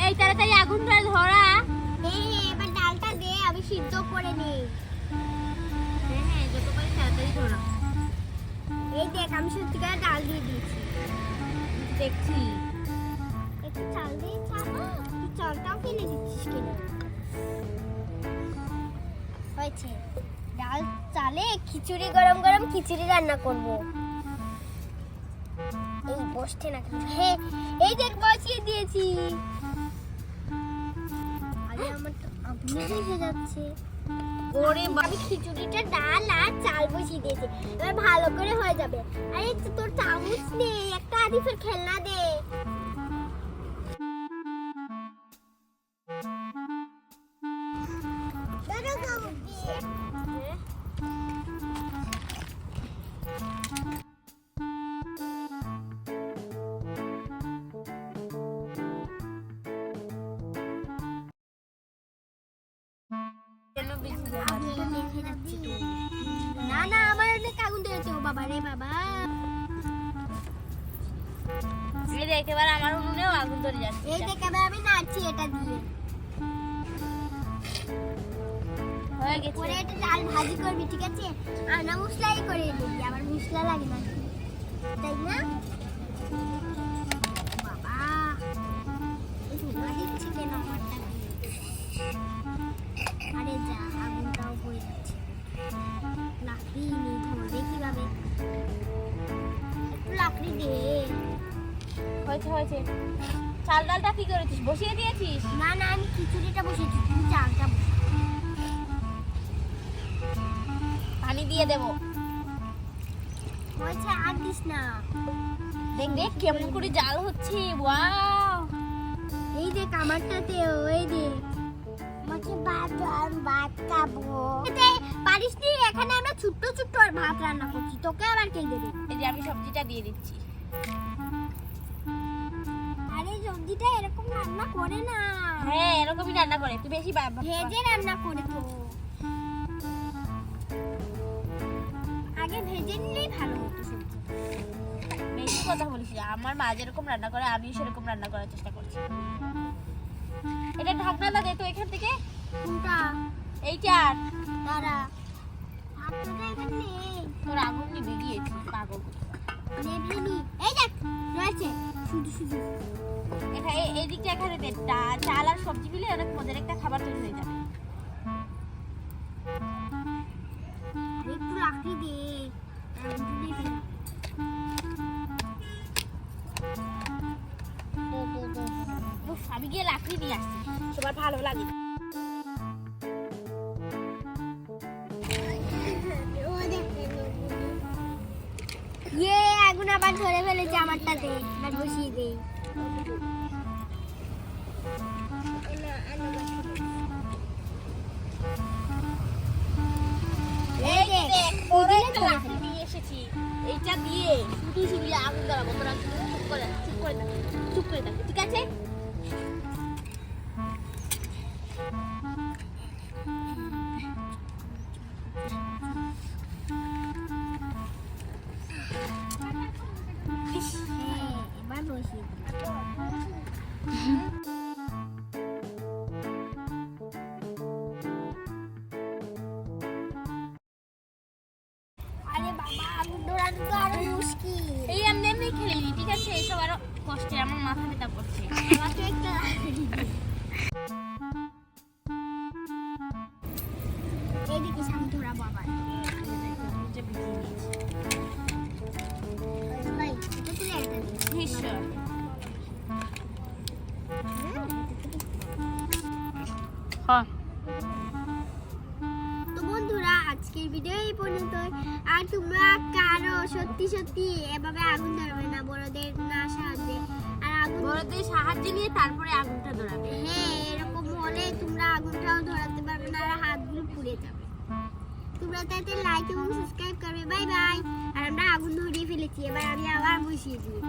এই তাড়াতাড়ি আগুনটা ধরা। এবার ডালটা দে, আমি সিদ্ধ করে নিই। হ্যাঁ যত পারি তাড়াতাড়ি ধরা। এই দেখ আমি সত্যিকার ডাল দিয়ে দিয়েছি। দেখছি একটু চাল দিয়ে চালটাও ফেলে দিচ্ছিস কেন? হয়েছে, ডাল চালে খিচুড়ি, গরম গরম খিচুড়ি রান্না করব। এই বসতে না, হ্যাঁ এই দেখ বসিয়ে দিয়েছি। আরে আমার তো আগুনে লেগে যাচ্ছে। ওরে আমি খিচুড়িটা ডাল আর চাল বসিয়ে দিয়েছি, এবার ভালো করে হয়ে যাবে। আরে তোর চামচ নেই, একটা আরিফের খেলনা দে। না না, আমার অনেক আগুন ধরেছে। ও বাবা রে বাবা, এই দেখ এবার আমার উনুনেও আগুন ধরে যাচ্ছে। এই দেখ এবার আমি নাড়ছি এটা দিয়ে। হয়ে গেছে। পরে এটা ডাল ভাজি করবি, ঠিক আছে? আনা মশলাই করে নিবি, আবার মশলা লাগে না, তাই না? বাবা এই ধোঁয়া দিচ্ছে কেন আমারটা? আরে যা, আগুনটাও পড়ে যাচ্ছে। লাকড়ি নেই, ধরবে কিভাবে? একটু লাকড়ি দে। হয়েছে হয়েছে। চাল ডালটা কি করেছিস? বসিয়ে দিয়েছিস? না না, আমি খিচুড়িটা বসেছি, তুমি চালটা বসে। পানি দিয়ে দেবো। হয়েছে, আর দিস না। দেখ দেখ কেমন করে জাল হচ্ছে। ওয়াও, এই দেখ আমারটাতে, ওই দেখ মাকে ভাত খাবো। এতে পারিস নি, এখানে আমরা ছোট্ট ছোট্ট আর ভাত রান্না করছি, তোকে আবার কে দেবে? এই যে আমি সবজিটা দিয়ে দিচ্ছি। আরে সবজিটা এরকম রান্না করে না, হ্যাঁ এরকমই রান্না করে, একটু বেশি ভেজে রান্না করে তো। আগে ভেজে নিলেই ভালো হতো সবজি। বেশি কথা বলিস না। আমার মা যেরকম রান্না করে আমিও সেরকম রান্না করার চেষ্টা করছি। এটা ঢাকনাটা দে তো এখান থেকে। কোনটা? এইটা দাঁড়া, ভাতটা এখানে নেই। তোর আগুন নিবি গিয়েছি পাগল। নেবলি নি, এই দেখ রয়েছে শুধু শুধু। এটা এই দিকটা এখানে দে। চাল আর সবজি মিলে অনেক মজার একটা খাবার তৈরি হয়ে যাবে। আরে একটু লাকড়ি দে, উফ, আমি গিয়ে লাকড়ি নিয়ে আসছি, সবার ভালো লাগে। ইয়ে, আগুন আবার ধরে ফেলেছে আমারটাতে, এবার বসিয়ে দেই। এই দেখ বড় একটা লাকড়ি নিয়ে এসেছি। এইটা দিয়ে শুধু শুধু আগুন ধরাবো। তোরা শুধু চুপ করে থাক, চুপ করে থাক, ঠিক আছে? এবার বসিয়ে দিই। আরে বাবা, আগুন ধরানো তো আরো মুশকিল। এই এমনি এমনি খেলিনি, ঠিক আছে? এইসব আরো কষ্টে, আমার মাথা ব্যথা করছে। আমাকে একটা এইদিকে সামনে ধরাবো আবার। ভাই, এটা তুলে একটা দিই। নিশ্চয়। হ্যাঁ তো বন্ধুরা, আজকের ভিডিও এই পর্যন্ত। আর তোমরা কারো সত্যি সত্যি এভাবে আগুন ধরাবে না, বড়দের না সাহায্যে। আর আগুন, বড়দের সাহায্য নিয়ে তারপরে আগুনটা ধরাবে। হ্যাঁ এরকম হলে তোমরা আগুনটাও ধরাতে পারবে না, আর হাতগুলো পুড়ে যাবে। তোমরা তাতে লাইক এবং সাবস্ক্রাইব করবে। Bye bye. আর আমরা আগুন ধরিয়ে ফেলেছি, এবার আমি আবার বসিয়ে দিই।